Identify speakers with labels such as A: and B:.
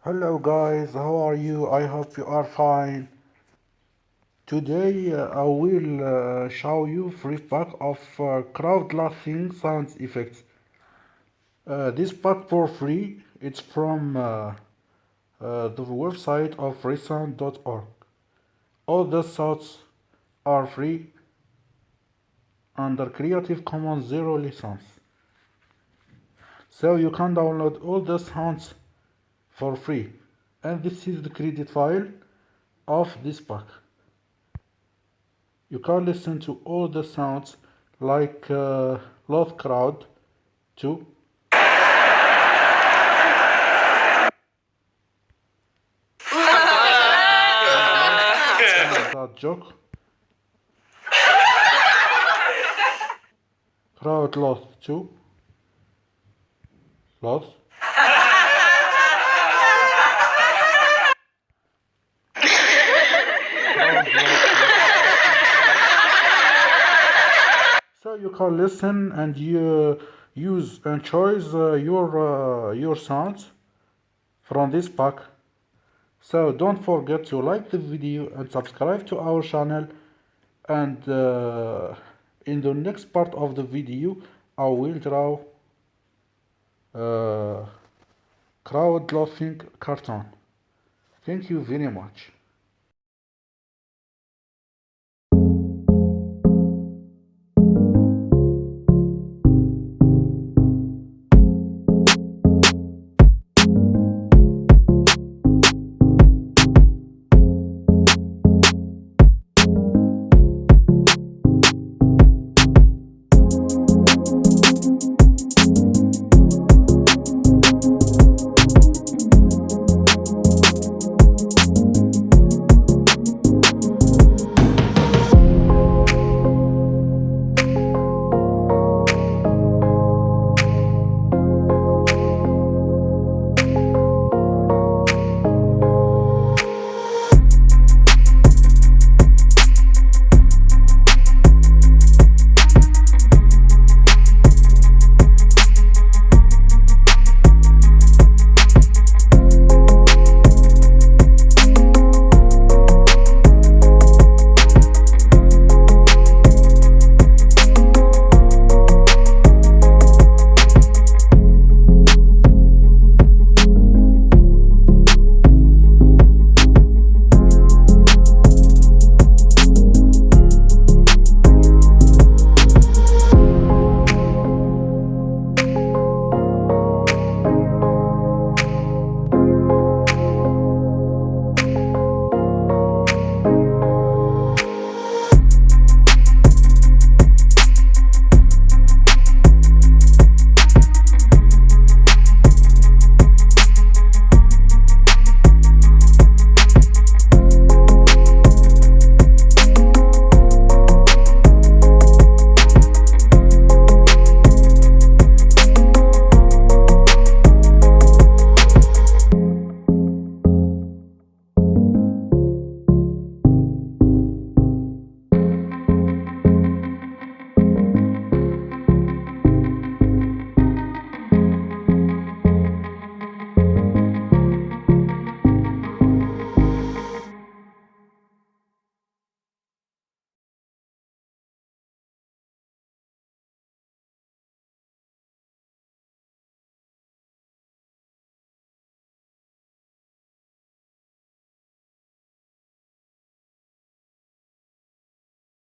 A: Hello guys, how are you? I hope you are fine. Today I will show you free pack of crowd laughing sound effects. This pack for free. It's from the website of resound.org. All the sounds are free under Creative Commons Zero license. So you can download all the sounds for free. And this is the credit file of this pack. You can listen to all the sounds like loud crowd too. That joke. Crowd lost too. Lost. So you can listen and you use and choose your sounds from this pack. So don't forget to like the video and subscribe to our channel. And in the next part of the video, I will draw crowd laughing cartoon. Thank you very much.